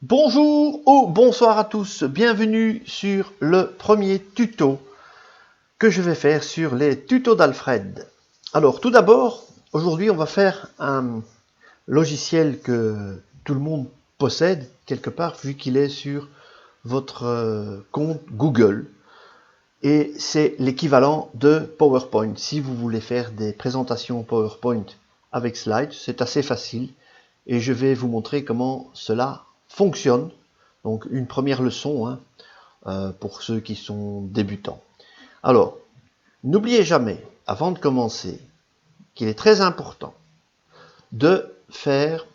Bonjour ou bonsoir à tous, bienvenue sur le premier tuto que je vais faire sur les tutos d'Alfred. Alors tout d'abord, aujourd'hui on va faire un logiciel que tout le monde possède quelque part vu qu'il est sur votre compte Google et c'est l'équivalent de PowerPoint. Si vous voulez faire des présentations PowerPoint avec Slides, c'est assez facile et je vais vous montrer comment cela fonctionne. Donc une première leçon pour ceux qui sont débutants. Alors, n'oubliez jamais, avant de commencer, qu'il est très important de faire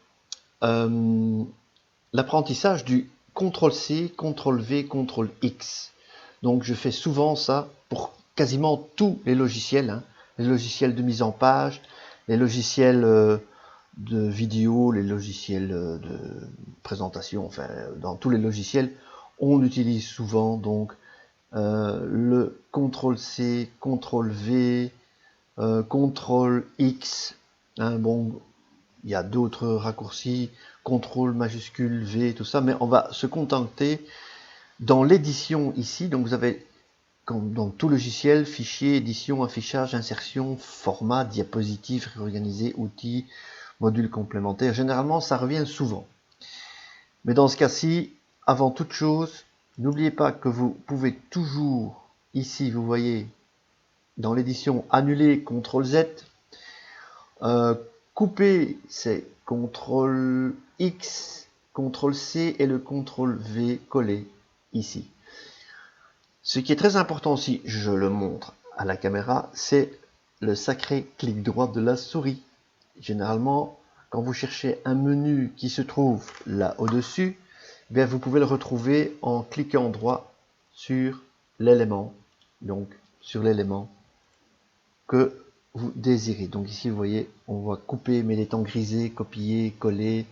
l'apprentissage du CTRL-C, CTRL-V, CTRL-X. Donc je fais souvent ça pour quasiment tous les logiciels, les logiciels de mise en page, les logiciels de vidéo, les logiciels de présentation, enfin dans tous les logiciels, on utilise souvent donc le CTRL-C, CTRL-V, CTRL-X. Bon, il y a d'autres raccourcis, CTRL majuscule V, tout ça, mais on va se contenter dans l'édition ici. Donc vous avez dans tout logiciel, fichier, édition, affichage, insertion, format, diapositive, réorganiser, outils, module complémentaire. Généralement, ça revient souvent. Mais dans ce cas-ci, avant toute chose, n'oubliez pas que vous pouvez toujours, ici, vous voyez, dans l'édition, annuler CTRL-Z. Couper, c'est CTRL-X, CTRL-C et le CTRL-V collé ici. Ce qui est très important aussi, je le montre à la caméra, c'est le sacré clic droit de la souris. Généralement, quand vous cherchez un menu qui se trouve là au-dessus, bien vous pouvez le retrouver en cliquant droit sur l'élément, donc sur l'élément que vous désirez. Donc ici, vous voyez, on voit couper, mais il est en grisé, copier, coller.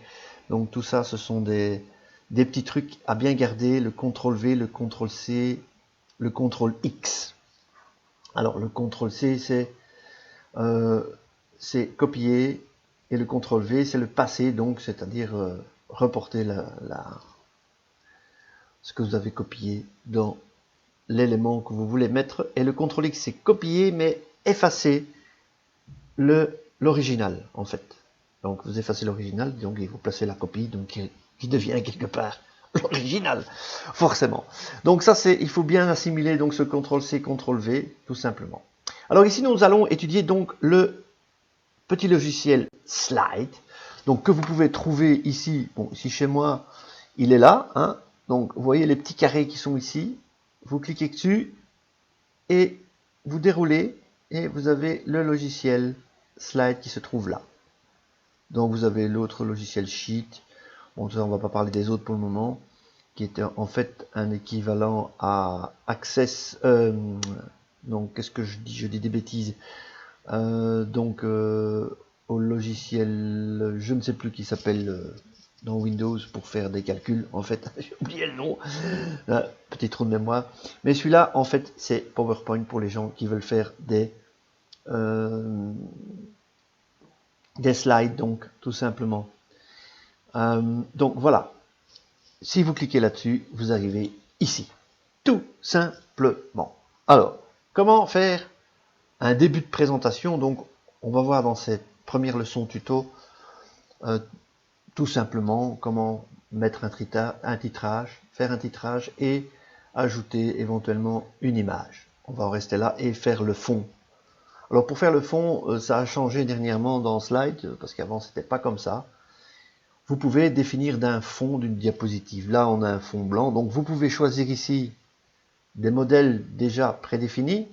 Donc tout ça, ce sont des petits trucs à bien garder, le CTRL-V, le CTRL-C, le CTRL-X. Alors le CTRL-C, c'est copier, et le CTRL-V, c'est le passer, donc c'est-à-dire reporter ce que vous avez copié dans l'élément que vous voulez mettre. Et le CTRL-X, c'est copier, mais effacer l'original, en fait. Donc vous effacez l'original, donc vous placez la copie, donc qui devient quelque part l'original, forcément. Donc ça, il faut bien assimiler donc ce CTRL-C, CTRL-V, tout simplement. Alors ici, nous allons étudier donc le petit logiciel Slide, donc que vous pouvez trouver ici. Bon, ici chez moi, il est là. Donc vous voyez les petits carrés qui sont ici. Vous cliquez dessus et vous déroulez et vous avez le logiciel Slide qui se trouve là. Donc vous avez l'autre logiciel Sheet. Bon, ça, on va pas parler des autres pour le moment, qui est en fait un équivalent à Access. Donc qu'est-ce que je dis? Je dis des bêtises. Au logiciel, je ne sais plus qui s'appelle dans Windows pour faire des calculs. En fait, j'ai oublié le nom. Petit trou de mémoire. Mais celui-là, en fait, c'est PowerPoint pour les gens qui veulent faire des slides, donc tout simplement. Donc voilà. Si vous cliquez là-dessus, vous arrivez ici. Tout simplement. Alors, comment faire un début de présentation? Donc, on va voir dans cette première leçon tuto tout simplement comment mettre un titrage, faire un titrage et ajouter éventuellement une image. On va en rester là et faire le fond. Alors pour faire le fond, ça a changé dernièrement dans Slide, parce qu'avant c'était pas comme ça. Vous pouvez définir d'un fond d'une diapositive. Là on a un fond blanc, donc vous pouvez choisir ici des modèles déjà prédéfinis.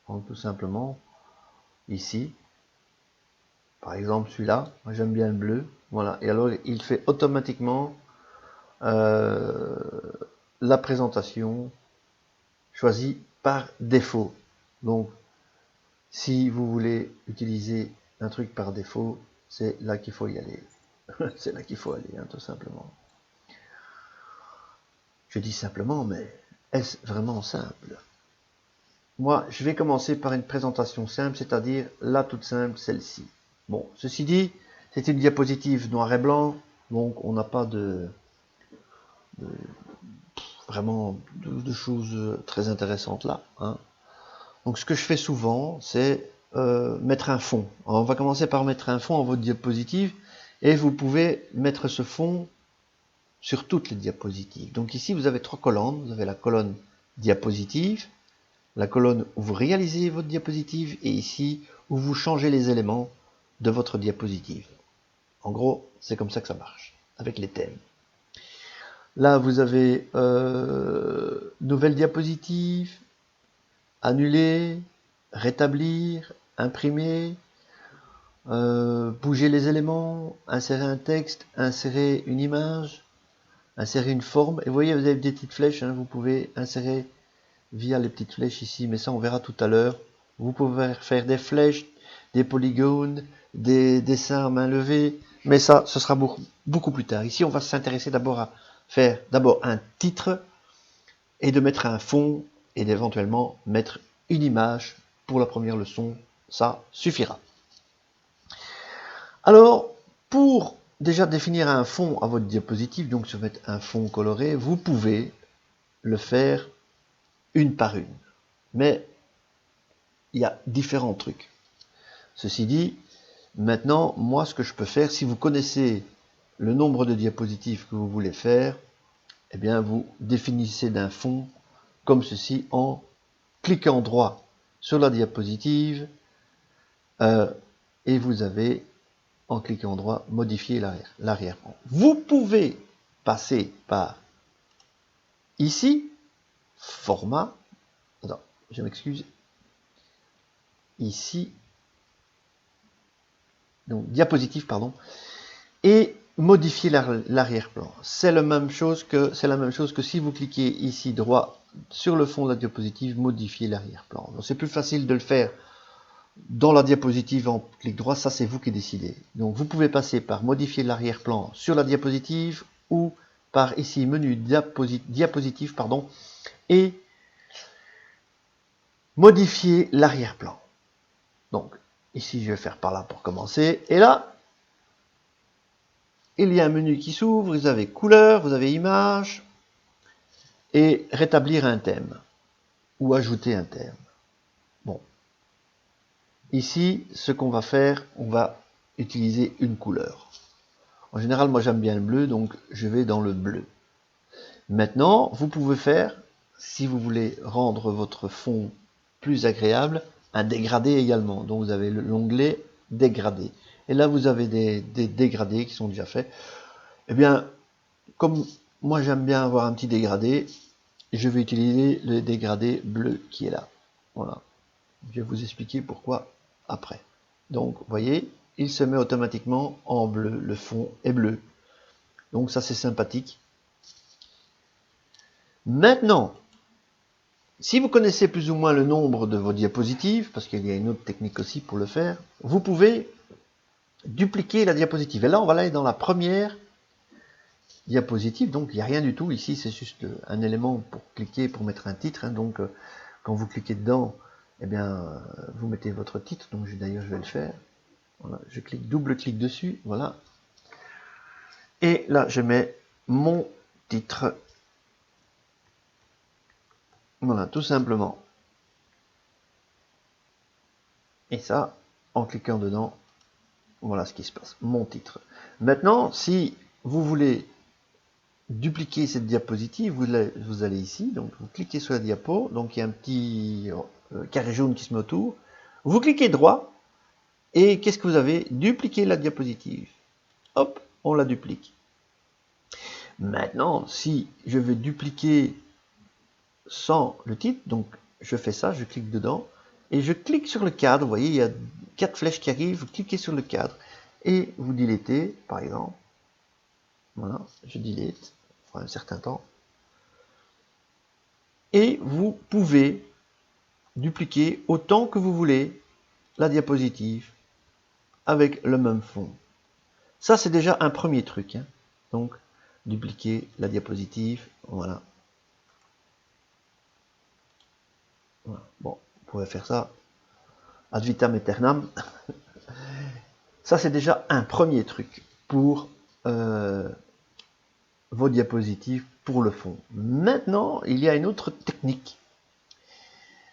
Donc tout simplement ici. Par exemple celui-là, moi j'aime bien le bleu. Voilà, et alors il fait automatiquement la présentation choisie par défaut. Donc si vous voulez utiliser un truc par défaut, c'est là qu'il faut y aller. C'est là qu'il faut aller, tout simplement. Je dis simplement, mais est-ce vraiment simple? Moi, je vais commencer par une présentation simple, c'est-à-dire la toute simple, celle-ci. Bon, ceci dit, c'est une diapositive noir et blanc, donc on n'a pas vraiment de choses très intéressantes là, hein. Donc ce que je fais souvent, c'est mettre un fond. Alors, on va commencer par mettre un fond en votre diapositive, et vous pouvez mettre ce fond sur toutes les diapositives. Donc ici, vous avez 3 colonnes. Vous avez la colonne diapositive, la colonne où vous réalisez votre diapositive, et ici, où vous changez les éléments de votre diapositive. En gros, c'est comme ça que ça marche, avec les thèmes. Là, vous avez nouvelle diapositive, annuler, rétablir, imprimer, bouger les éléments, insérer un texte, insérer une image, insérer une forme. Et vous voyez, vous avez des petites flèches, hein, vous pouvez insérer via les petites flèches ici, mais ça on verra tout à l'heure. Vous pouvez faire des flèches, des polygones, des dessins à main levée, mais ça, ce sera beaucoup plus tard. Ici, on va s'intéresser d'abord à faire un titre, et de mettre un fond, et d'éventuellement mettre une image pour la première leçon. Ça suffira. Alors, pour déjà définir un fond à votre diapositive, donc se mettre un fond coloré, vous pouvez le faire une par une. Mais il y a différents trucs. Ceci dit, maintenant, moi, ce que je peux faire, si vous connaissez le nombre de diapositives que vous voulez faire, eh bien, vous définissez d'un fond comme ceci en cliquant droit sur la diapositive, et vous avez, en cliquant droit, modifier l'arrière-plan. Vous pouvez passer par ici, format, attends, je m'excuse, ici, donc diapositive, pardon, et modifier l'arrière-plan. C'est la même chose que si vous cliquez ici droit sur le fond de la diapositive, modifier l'arrière-plan. C'est plus facile de le faire dans la diapositive en clic droit, ça c'est vous qui décidez. Donc vous pouvez passer par modifier l'arrière-plan sur la diapositive, ou par ici menu diapositive, pardon, et modifier l'arrière-plan. Donc ici je vais faire par là pour commencer, et là il y a un menu qui s'ouvre, vous avez couleur, vous avez image, et rétablir un thème, ou ajouter un thème. Bon. Ici, ce qu'on va faire, on va utiliser une couleur. En général, moi j'aime bien le bleu, donc je vais dans le bleu. Maintenant, vous pouvez faire, si vous voulez rendre votre fond plus agréable, un dégradé également. Donc vous avez l'onglet dégradé. Et là, vous avez des dégradés qui sont déjà faits. Eh bien, comme moi j'aime bien avoir un petit dégradé, je vais utiliser le dégradé bleu qui est là. Voilà. Je vais vous expliquer pourquoi après. Donc, vous voyez, il se met automatiquement en bleu. Le fond est bleu. Donc ça, c'est sympathique. Maintenant, si vous connaissez plus ou moins le nombre de vos diapositives, parce qu'il y a une autre technique aussi pour le faire, vous pouvez dupliquer la diapositive. Et là, on va aller dans la première diapositive, donc il n'y a rien du tout. Ici, c'est juste un élément pour cliquer, pour mettre un titre. Hein. Donc, quand vous cliquez dedans, eh bien, vous mettez votre titre. Donc, d'ailleurs, je vais le faire. Voilà, je clique, double-clic dessus, voilà. Et là, je mets mon titre. Voilà, tout simplement. Et ça, en cliquant dedans, voilà ce qui se passe. Mon titre. Maintenant, si vous voulez dupliquer cette diapositive, vous allez ici, donc vous cliquez sur la diapo, donc il y a un petit carré jaune qui se met autour. Vous cliquez droit, et qu'est-ce que vous avez? Dupliquer la diapositive. Hop, on la duplique. Maintenant, si je veux dupliquer sans le titre, donc je fais ça, je clique dedans, et je clique sur le cadre. Vous voyez, il y a 4 flèches qui arrivent, vous cliquez sur le cadre, et vous dilétez, par exemple. Voilà, je dilate pour un certain temps. Et vous pouvez dupliquer autant que vous voulez la diapositive avec le même fond. Ça, c'est déjà un premier truc. Hein. Donc, dupliquer la diapositive, voilà. Voilà. Bon, vous pouvez faire ça ad vitam aeternam. Ça, c'est déjà un premier truc pour vos diapositives pour le fond. Maintenant, il y a une autre technique.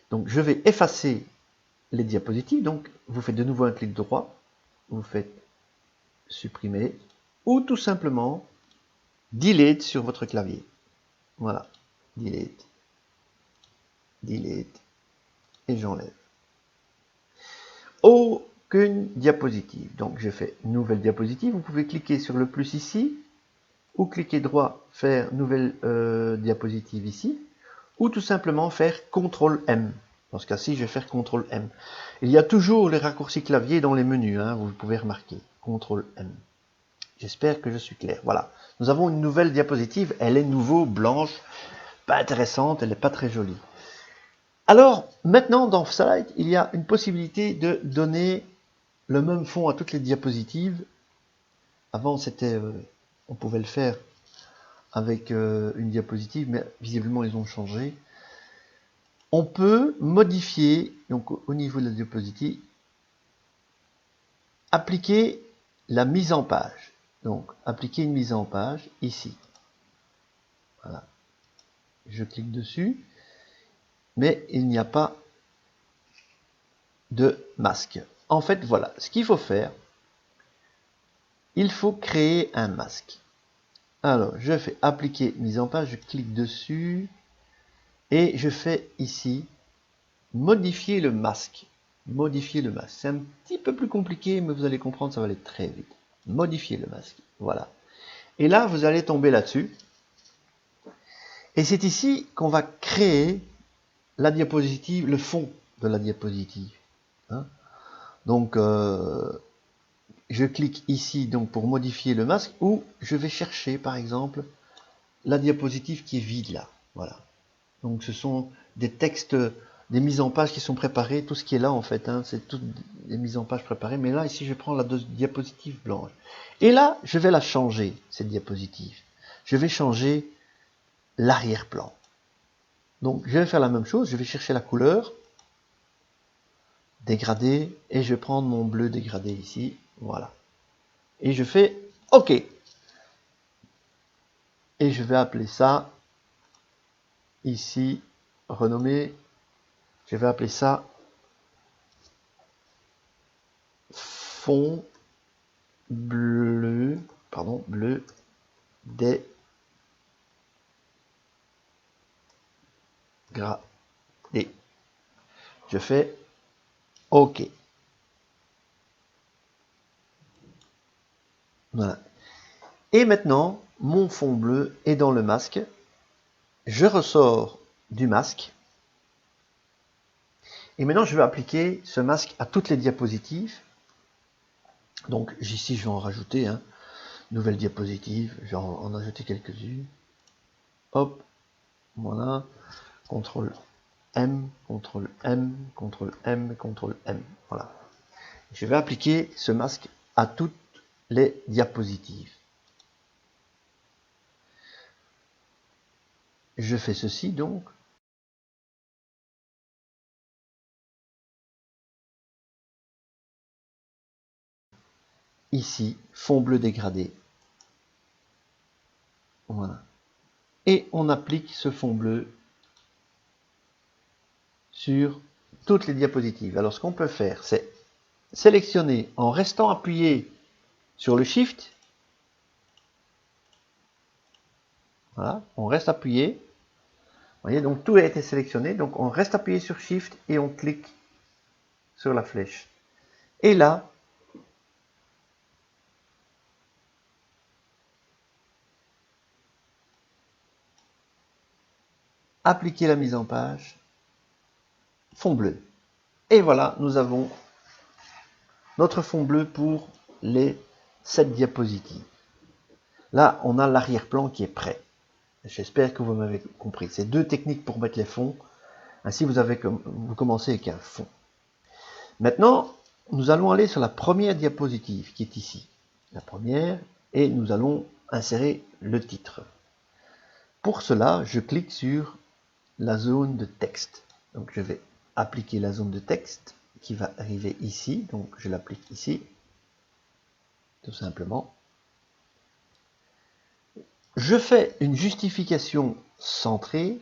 Donc, je vais effacer les diapositives. Donc, vous faites de nouveau un clic droit, vous faites supprimer, ou tout simplement delete sur votre clavier. Voilà, delete, delete, et j'enlève. Aucune diapositive. Donc, je fais nouvelle diapositive. Vous pouvez cliquer sur le plus ici, ou cliquer droit, faire nouvelle diapositive ici, ou tout simplement faire CTRL M. Dans ce cas-ci, je vais faire CTRL M. Il y a toujours les raccourcis clavier dans les menus, hein, vous pouvez remarquer. CTRL M. J'espère que je suis clair. Voilà. Nous avons une nouvelle diapositive. Elle est nouveau blanche, pas intéressante, elle n'est pas très jolie. Alors, maintenant, dans Slide, il y a une possibilité de donner le même fond à toutes les diapositives. Avant, c'était, on pouvait le faire avec une diapositive, mais visiblement, ils ont changé. On peut modifier, donc au niveau de la diapositive, appliquer la mise en page. Donc, appliquer une mise en page ici. Voilà. Je clique dessus, mais il n'y a pas de masque. En fait, voilà, ce qu'il faut faire, il faut créer un masque. Alors, je fais appliquer mise en page, je clique dessus, et je fais ici, modifier le masque. Modifier le masque. C'est un petit peu plus compliqué, mais vous allez comprendre, ça va aller très vite. Modifier le masque. Voilà. Et là, vous allez tomber là-dessus. Et c'est ici qu'on va créer la diapositive, le fond de la diapositive. Hein. Donc, je clique ici donc pour modifier le masque, ou je vais chercher, par exemple, la diapositive qui est vide là. Voilà. Donc, ce sont des textes, des mises en page qui sont préparées. Tout ce qui est là, en fait, hein, c'est toutes des mises en page préparées. Mais là, ici, je prends la diapositive blanche. Et là, je vais la changer, cette diapositive. Je vais changer l'arrière-plan. Donc, je vais faire la même chose. Je vais chercher la couleur, dégradé, et je vais prendre mon bleu dégradé ici. Voilà. Et je fais OK. Et je vais appeler ça, ici, renommer, je vais appeler ça fond bleu, pardon, bleu dégradé. Je fais OK. Voilà. Et maintenant, mon fond bleu est dans le masque. Je ressors du masque. Et maintenant, je vais appliquer ce masque à toutes les diapositives. Donc, ici, je vais en rajouter, hein, nouvelle diapositive. Je vais en ajouter quelques-unes. Hop, voilà. CTRL M, CTRL M, CTRL M, CTRL M. Voilà. Je vais appliquer ce masque à toutes les diapositives. Je fais ceci donc. Ici, fond bleu dégradé. Voilà. Et on applique ce fond bleu sur toutes les diapositives. Alors ce qu'on peut faire, c'est sélectionner en restant appuyé sur le Shift. Voilà, on reste appuyé. Vous voyez, donc tout a été sélectionné. Donc on reste appuyé sur Shift et on clique sur la flèche. Et là, appliquer la mise en page, fond bleu. Et voilà, nous avons notre fond bleu pour les 7 diapositives. Là, on a l'arrière-plan qui est prêt. J'espère que vous m'avez compris. C'est deux techniques pour mettre les fonds. Ainsi, vous commencez avec un fond. Maintenant, nous allons aller sur la première diapositive qui est ici. La première, et nous allons insérer le titre. Pour cela, je clique sur la zone de texte. Donc, je vais appliquer la zone de texte qui va arriver ici. Donc, je l'applique ici, tout simplement. je fais une justification centrée.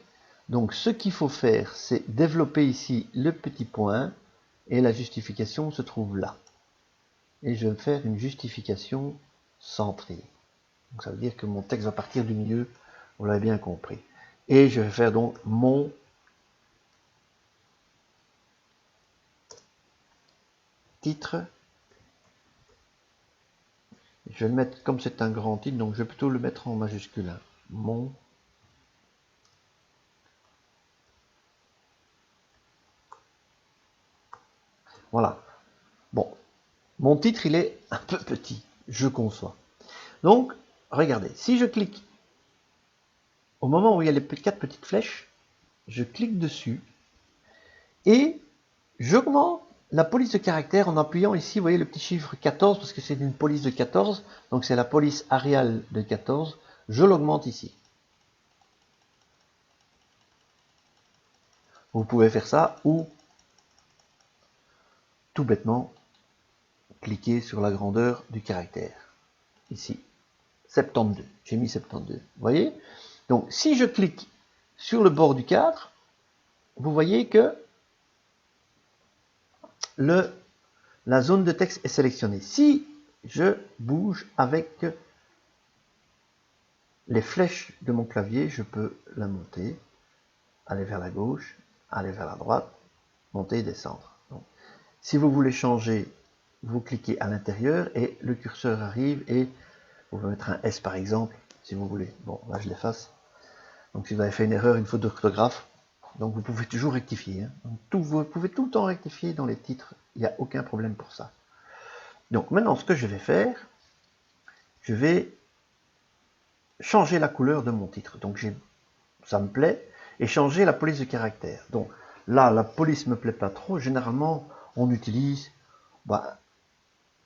Donc ce qu'il faut faire, c'est développer ici le petit point et la justification se trouve là. Et je vais faire une justification centrée. Donc ça veut dire que mon texte va partir du milieu, vous l'avez bien compris. Et je vais faire donc mon titre. Je vais le mettre, comme c'est un grand titre, donc je vais plutôt le mettre en majuscule. Mon voilà. Bon, mon titre, il est un peu petit, je conçois. Donc, regardez, si je clique, au moment où il y a les 4 petites flèches, je clique dessus, et j'augmente la police de caractère en appuyant ici, vous voyez le petit chiffre 14, parce que c'est une police de 14, donc c'est la police Arial de 14, je l'augmente ici. Vous pouvez faire ça, ou tout bêtement, cliquer sur la grandeur du caractère, ici, 72, j'ai mis 72, vous voyez? Donc si je clique sur le bord du cadre, vous voyez que la zone de texte est sélectionnée. Si je bouge avec les flèches de mon clavier, je peux la monter, aller vers la gauche, aller vers la droite, monter et descendre. Donc, si vous voulez changer, vous cliquez à l'intérieur et le curseur arrive et vous pouvez mettre un S par exemple, si vous voulez. Bon, là je l'efface. Donc si vous avez fait une erreur, une faute d'orthographe, donc vous pouvez toujours rectifier. Hein. Donc, vous pouvez tout le temps rectifier dans les titres, il n'y a aucun problème pour ça. Donc maintenant, ce que je vais faire, je vais changer la couleur de mon titre. Donc ça me plaît, et changer la police de caractère. Donc là, la police me plaît pas trop. Généralement, on utilise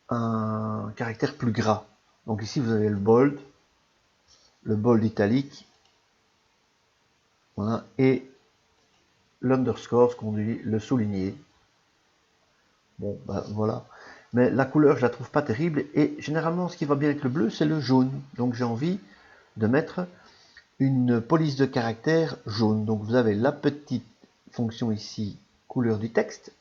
un caractère plus gras. Donc ici, vous avez le bold italique, voilà, et l'underscore, ce qu'on dit, le souligné. Bon, ben voilà. Mais la couleur, je la trouve pas terrible. Et généralement, ce qui va bien avec le bleu, c'est le jaune. Donc j'ai envie de mettre une police de caractère jaune. Donc vous avez la petite fonction ici, couleur du texte.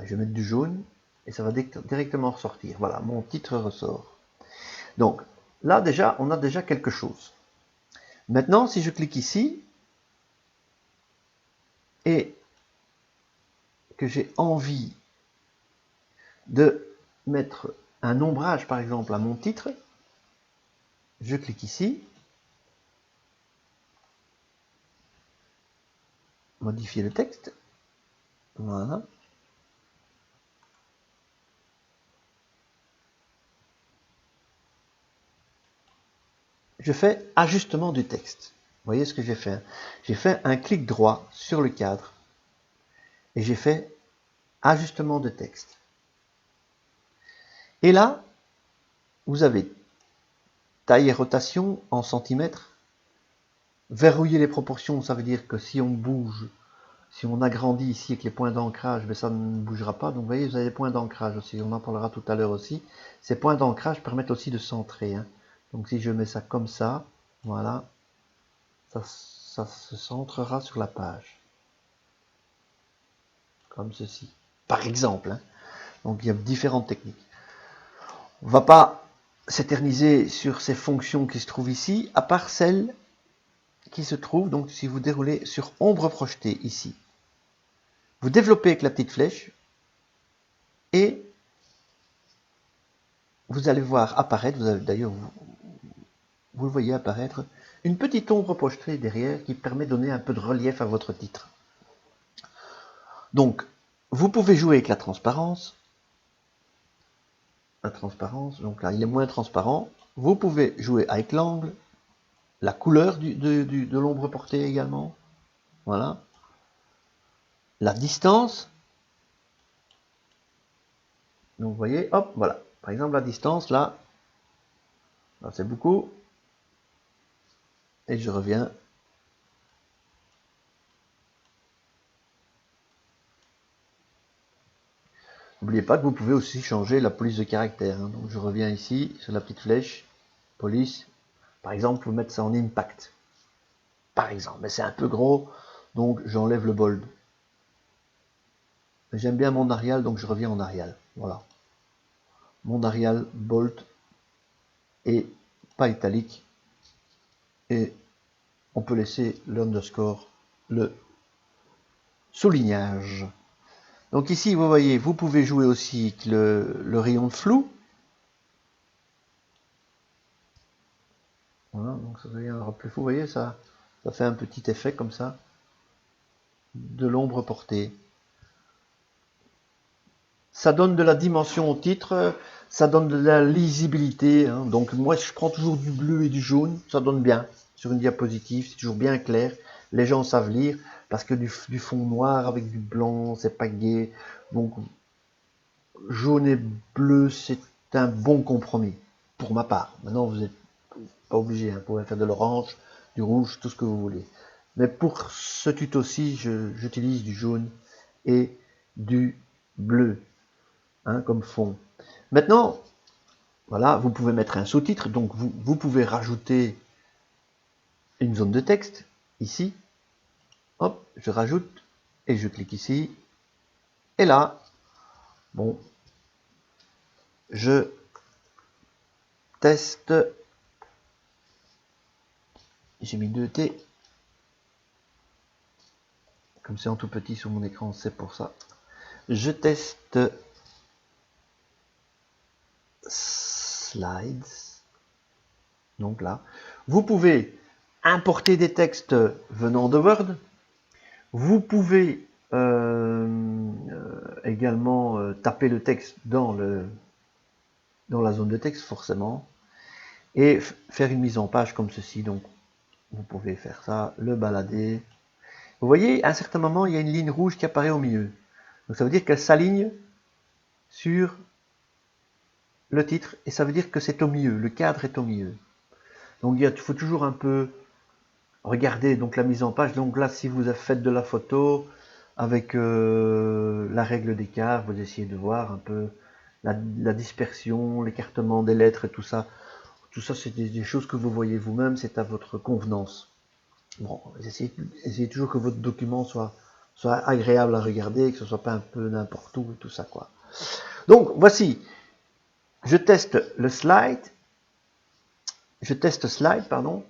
Je vais mettre du jaune et ça va directement ressortir. Voilà, mon titre ressort. Donc là déjà, on a déjà quelque chose. Maintenant, si je clique ici et que j'ai envie de mettre un ombrage par exemple à mon titre, je clique ici, modifier le texte, voilà. Je fais ajustement du texte. Vous voyez ce que j'ai fait? J'ai fait un clic droit sur le cadre et j'ai fait ajustement de texte. Et là, vous avez taille et rotation en centimètres. Verrouiller les proportions, ça veut dire que si on bouge, si on agrandit ici avec les points d'ancrage, ben ça ne bougera pas. Donc vous voyez, vous avez des points d'ancrage aussi, on en parlera tout à l'heure aussi. Ces points d'ancrage permettent aussi de centrer. Hein. Donc si je mets ça comme ça, voilà, ça se centrera sur la page. Comme ceci, par exemple. Hein. Donc il y a différentes techniques. On ne va pas s'éterniser sur ces fonctions qui se trouvent ici, à part celles qui se trouvent, donc si vous déroulez sur ombre projetée ici. Vous développez avec la petite flèche et vous allez voir apparaître, d'ailleurs vous le voyez apparaître, une petite ombre projetée derrière qui permet de donner un peu de relief à votre titre. Donc, vous pouvez jouer avec la transparence. La transparence, donc là, il est moins transparent. Vous pouvez jouer avec l'angle, la couleur de l'ombre portée également. Voilà. La distance. Donc, vous voyez, hop, voilà. Par exemple, la distance, là c'est beaucoup. Et je reviens. N'oubliez pas que vous pouvez aussi changer la police de caractère. Hein. Donc je reviens ici sur la petite flèche, police. Par exemple, vous mettre ça en impact. Par exemple, mais c'est un peu gros, donc j'enlève le bold. J'aime bien mon Arial, donc je reviens en Arial. Voilà. Mon Arial, bold et pas italique. Et on peut laisser l'underscore, le soulignage. Donc ici, vous voyez, vous pouvez jouer aussi avec le rayon de flou. Voilà, donc ça devient plus flou. Vous voyez, ça fait un petit effet comme ça de l'ombre portée. Ça donne de la dimension au titre, ça donne de la lisibilité. Hein. Donc moi, je prends toujours du bleu et du jaune, ça donne bien. Sur une diapositive, c'est toujours bien clair. Les gens savent lire, parce que du fond noir avec du blanc, c'est pas gai. Donc jaune et bleu, c'est un bon compromis, pour ma part. Maintenant, vous n'êtes pas obligé, hein. Vous pouvez faire de l'orange, du rouge, tout ce que vous voulez. Mais pour ce tuto-ci, j'utilise du jaune et du bleu, hein, comme fond. Maintenant, voilà, vous pouvez mettre un sous-titre, donc vous pouvez rajouter une zone de texte, ici. Hop, je rajoute, et je clique ici. Et là, bon, je teste, j'ai mis 2 T, comme c'est en tout petit sur mon écran, c'est pour ça. Je teste slides, donc là. Vous pouvez importer des textes venant de Word. Vous pouvez également taper le texte dans la zone de texte, forcément, et faire une mise en page comme ceci. Donc, vous pouvez faire ça, le balader. Vous voyez, à un certain moment, il y a une ligne rouge qui apparaît au milieu. Donc, ça veut dire qu'elle s'aligne sur le titre, et ça veut dire que c'est au milieu, le cadre est au milieu. Donc, il faut toujours un peu regarder donc la mise en page. Donc là, si vous faites de la photo avec la règle d'écart, vous essayez de voir un peu la dispersion, l'écartement des lettres et tout ça. Tout ça, c'est des choses que vous voyez vous-même, c'est à votre convenance. Bon, essayez toujours que votre document soit agréable à regarder, que ce soit pas un peu n'importe où, tout ça, quoi. Donc, voici, je teste slide, pardon.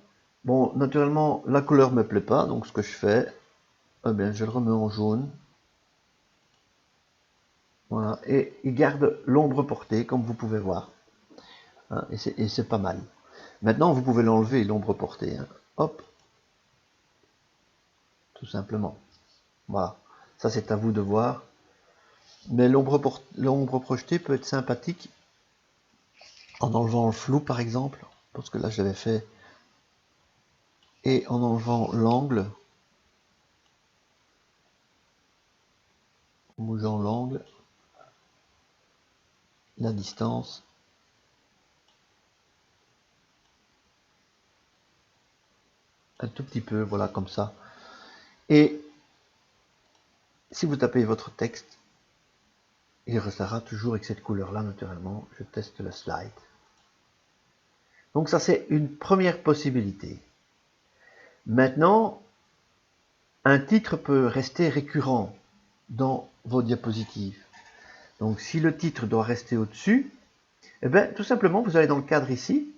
Bon, naturellement, la couleur me plaît pas, donc ce que je fais, eh bien, je le remets en jaune. Voilà, et il garde l'ombre portée, comme vous pouvez voir. Hein, et c'est pas mal. Maintenant, vous pouvez l'enlever, l'ombre portée. Hein. Hop. Tout simplement. Voilà. Ça, c'est à vous de voir. Mais l'ombre projetée peut être sympathique en enlevant le flou, par exemple. Parce que là, je l'avais fait. Et en enlevant l'angle. En bougeant l'angle. La distance. Un tout petit peu, voilà, comme ça. Et si vous tapez votre texte, il restera toujours avec cette couleur-là, naturellement. Je teste le slide. Donc ça, c'est une première possibilité. Maintenant, un titre peut rester récurrent dans vos diapositives. Donc si le titre doit rester au-dessus, eh bien, tout simplement, vous allez dans le cadre ici.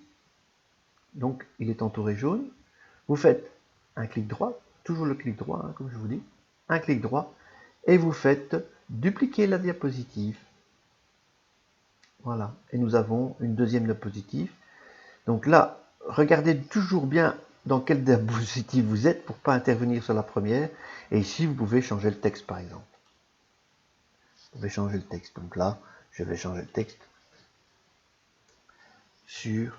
Donc, il est entouré jaune. Vous faites un clic droit, toujours le clic droit, hein, comme je vous dis. Un clic droit, et vous faites dupliquer la diapositive. Voilà, et nous avons une deuxième diapositive. Donc là, regardez toujours bien dans quelle diapositive vous êtes pour ne pas intervenir sur la première. Et ici, vous pouvez changer le texte, par exemple. Vous pouvez changer le texte. Donc là, je vais changer le texte sur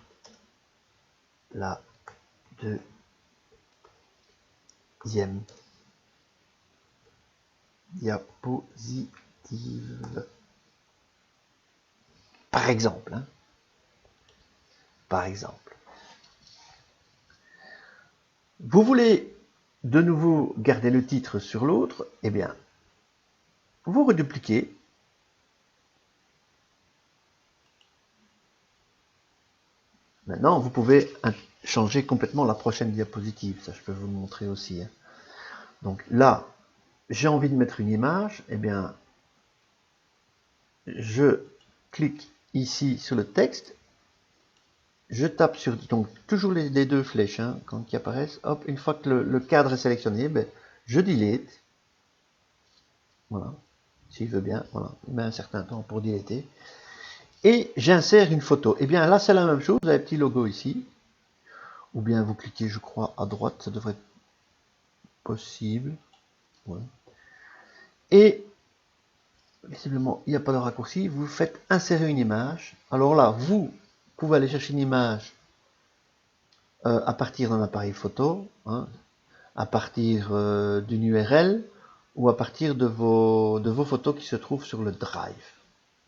la deuxième diapositive. Par exemple. Hein. Par exemple. Vous voulez de nouveau garder le titre sur l'autre, eh bien, vous redupliquez Maintenant, vous pouvez changer complètement la prochaine diapositive. Ça, je peux vous le montrer aussi. Hein. Donc là, j'ai envie de mettre une image. Eh bien, je clique ici sur le texte. Je tape sur, donc toujours les deux flèches hein, qui apparaissent. Hop, une fois que le cadre est sélectionné, ben, je delete. Voilà, s'il veut bien. Voilà, il met un certain temps pour deleter. Et j'insère une photo. Et bien là, c'est la même chose. Vous avez un petit logo ici. Ou bien vous cliquez, je crois, à droite. Ça devrait être possible. Ouais. Et visiblement, il n'y a pas de raccourci. Vous faites insérer une image. Alors là, vous pouvez aller chercher une image à partir d'un appareil photo, hein, à partir d'une URL ou à partir de vos photos qui se trouvent sur le Drive.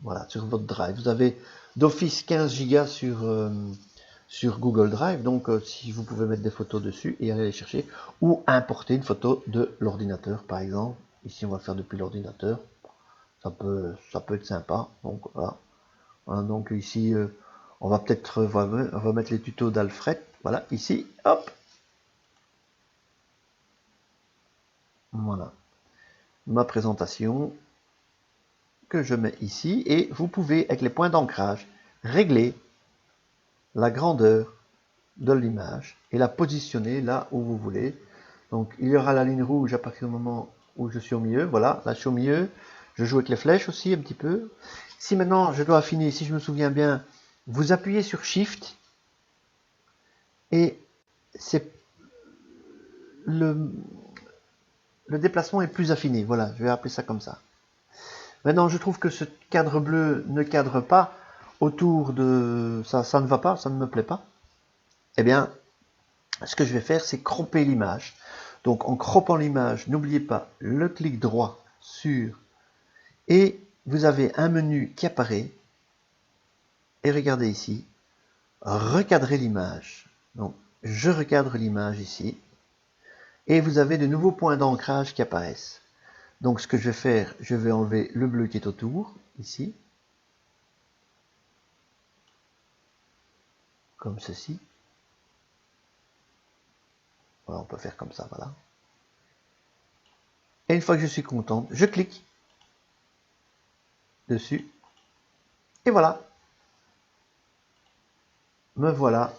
Voilà, sur votre Drive. Vous avez d'office 15 Go sur Google Drive, donc si vous pouvez mettre des photos dessus et aller les chercher, ou importer une photo de l'ordinateur, par exemple. Ici, on va le faire depuis l'ordinateur. Ça peut être sympa. Donc voilà. Voilà, donc ici, on va peut-être remettre les tutos d'Alfred. Voilà, ici, hop. Voilà. Ma présentation que je mets ici. Et vous pouvez, avec les points d'ancrage, régler la grandeur de l'image et la positionner là où vous voulez. Donc il y aura la ligne rouge à partir du moment où je suis au milieu. Voilà, là je suis au milieu. Je joue avec les flèches aussi un petit peu. Si maintenant je dois affiner, si je me souviens bien, vous appuyez sur Shift et c'est le déplacement est plus affiné. Voilà, je vais appeler ça comme ça. Maintenant, je trouve que ce cadre bleu ne cadre pas autour de... Ça ne va pas, ça ne me plaît pas. Eh bien, ce que je vais faire, c'est cropper l'image. Donc, en croppant l'image, n'oubliez pas le clic droit sur... Et vous avez un menu qui apparaît. Et regardez ici, recadrer l'image. Donc, je recadre l'image ici. Et vous avez de nouveaux points d'ancrage qui apparaissent. Donc, ce que je vais faire, je vais enlever le bleu qui est autour, ici. Comme ceci. Voilà, on peut faire comme ça, voilà. Et une fois que je suis content, je clique dessus. Et voilà. Me voilà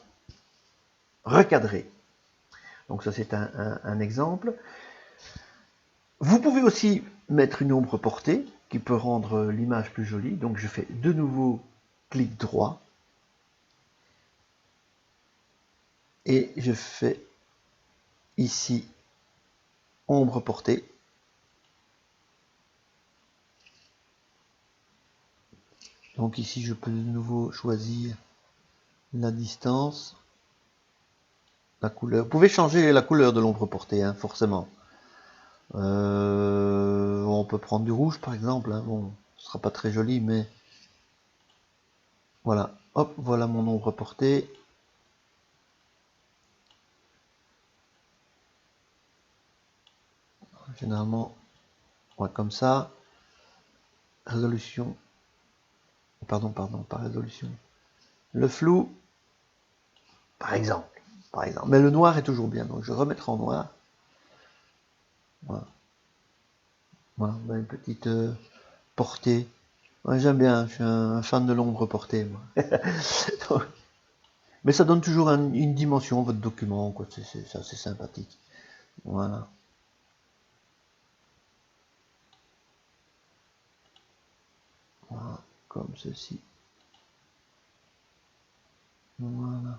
recadré. Donc ça, c'est un exemple. Vous pouvez aussi mettre une ombre portée qui peut rendre l'image plus jolie. Donc je fais de nouveau clic droit. Et je fais ici ombre portée. Donc ici, je peux de nouveau choisir la distance, la couleur. Vous pouvez changer la couleur de l'ombre portée, hein, forcément. On peut prendre du rouge, par exemple. Hein. Bon, ce sera pas très joli, mais voilà. Hop, voilà mon ombre portée. Généralement, ouais, comme ça. Résolution. Pardon, pas résolution. Le flou, par exemple. Mais le noir est toujours bien, donc je remettrai en noir. Voilà. Voilà, une petite portée. Ouais, j'aime bien, je suis un fan de l'ombre portée, moi. Mais ça donne toujours une dimension, votre document, quoi. C'est assez sympathique. Voilà. Voilà, comme ceci. Voilà.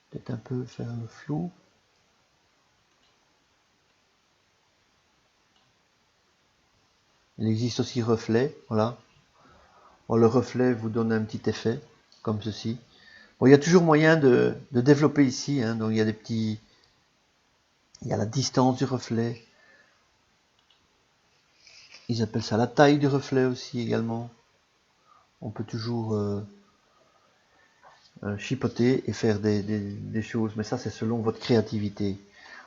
Peut-être un peu faire le flou. Il existe aussi reflet, voilà. Bon, le reflet vous donne un petit effet, comme ceci. Bon, il y a toujours moyen de développer ici, hein, donc il y a des petits... Il y a la distance du reflet. Ils appellent ça la taille du reflet aussi également. On peut toujours chipoter et faire des choses, mais ça c'est selon votre créativité.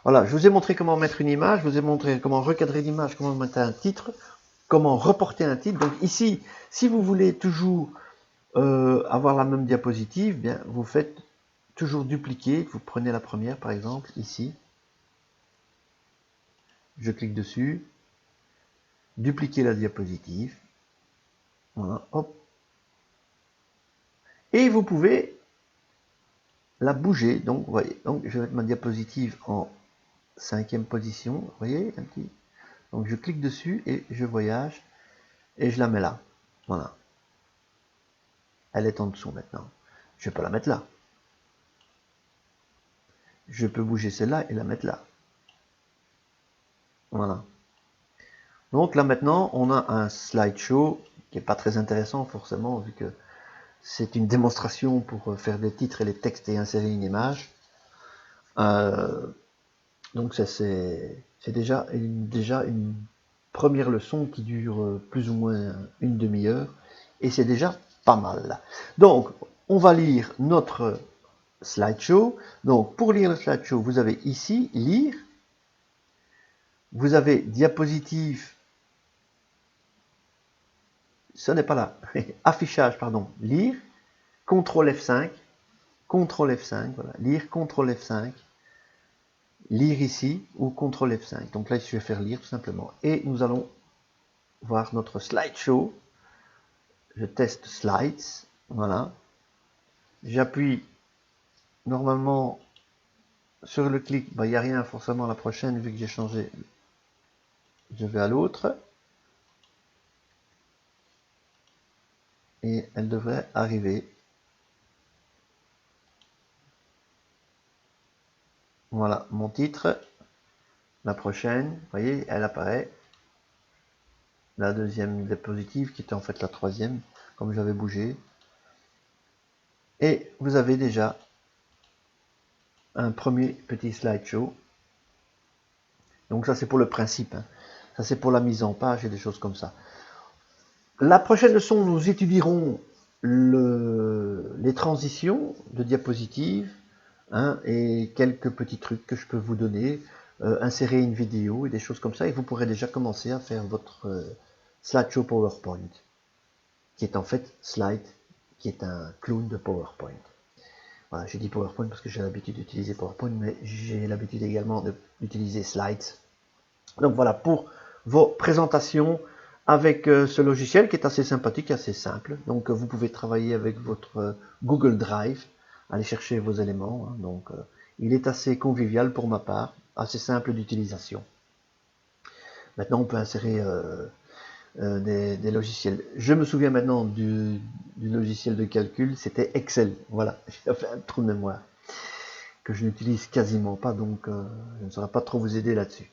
Voilà, je vous ai montré comment mettre une image, je vous ai montré comment recadrer l'image, comment mettre un titre, comment reporter un titre. Donc ici, si vous voulez toujours avoir la même diapositive, bien, vous faites toujours dupliquer. Vous prenez la première, par exemple, ici. Je clique dessus. Dupliquer la diapositive. Voilà, hop. Et vous pouvez la bouger. Donc, vous voyez, donc je vais mettre ma diapositive en 5e position. Vous voyez, un petit. Donc, je clique dessus et je voyage. Et je la mets là. Voilà. Elle est en dessous maintenant. Je peux la mettre là. Je peux bouger celle-là et la mettre là. Voilà. Donc là maintenant, on a un slideshow qui n'est pas très intéressant forcément, vu que c'est une démonstration pour faire des titres et les textes et insérer une image. Donc ça c'est déjà une première leçon qui dure plus ou moins une demi-heure, et c'est déjà pas mal. Donc on va lire notre slideshow. Donc pour lire le slideshow, vous avez ici lire, vous avez diapositive, ce n'est pas là, affichage, pardon, lire, CTRL F5, CTRL F5, voilà, lire, CTRL F5, lire ici, ou CTRL F5. Donc là, je vais faire lire tout simplement. Et nous allons voir notre slideshow. Je teste slides, voilà. J'appuie normalement sur le clic, il n'y a rien forcément la prochaine, vu que j'ai changé. Je vais à l'autre. Et elle devrait arriver. Voilà, mon titre. La prochaine, vous voyez, elle apparaît. La deuxième diapositive, qui était en fait la troisième, comme j'avais bougé. Et vous avez déjà un premier petit slideshow. Donc ça c'est pour le principe, hein. Ça c'est pour la mise en page et des choses comme ça. La prochaine leçon, nous étudierons les transitions de diapositives, hein, et quelques petits trucs que je peux vous donner, insérer une vidéo et des choses comme ça, et vous pourrez déjà commencer à faire votre slideshow PowerPoint, qui est en fait Slide, qui est un clone de PowerPoint. Voilà, j'ai dit PowerPoint parce que j'ai l'habitude d'utiliser PowerPoint, mais j'ai l'habitude également d'utiliser Slides. Donc voilà, pour vos présentations avec ce logiciel qui est assez sympathique, assez simple. Donc vous pouvez travailler avec votre Google Drive, aller chercher vos éléments. Hein. Donc il est assez convivial pour ma part, assez simple d'utilisation. Maintenant on peut insérer des logiciels. Je me souviens maintenant du logiciel de calcul, c'était Excel. Voilà, j'ai fait un trou de mémoire que je n'utilise quasiment pas, donc je ne saurais pas trop vous aider là-dessus.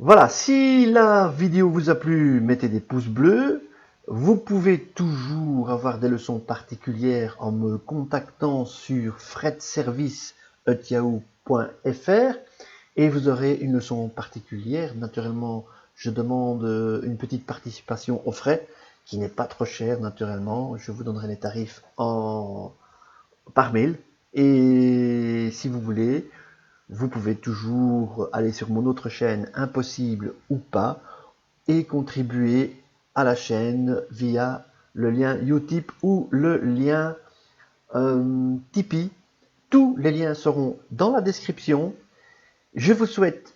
Voilà, si la vidéo vous a plu, mettez des pouces bleus. Vous pouvez toujours avoir des leçons particulières en me contactant sur fretservice@yahoo.fr et vous aurez une leçon particulière. Naturellement, je demande une petite participation aux frais qui n'est pas trop cher naturellement. Je vous donnerai les tarifs par mail. Et si vous voulez, vous pouvez toujours aller sur mon autre chaîne, Impossible ou pas, et contribuer à la chaîne via le lien Utip ou le lien Tipeee. Tous les liens seront dans la description. Je vous souhaite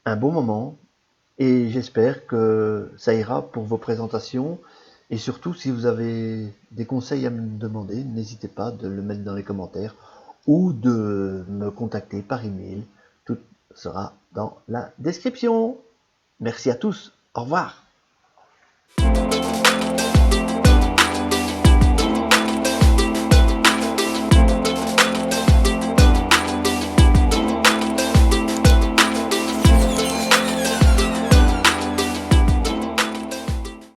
un bon moment et j'espère que ça ira pour vos présentations. Et surtout, si vous avez des conseils à me demander, n'hésitez pas de le mettre dans les commentaires ou de me contacter par email. Tout sera dans la description. Merci à tous. Au revoir.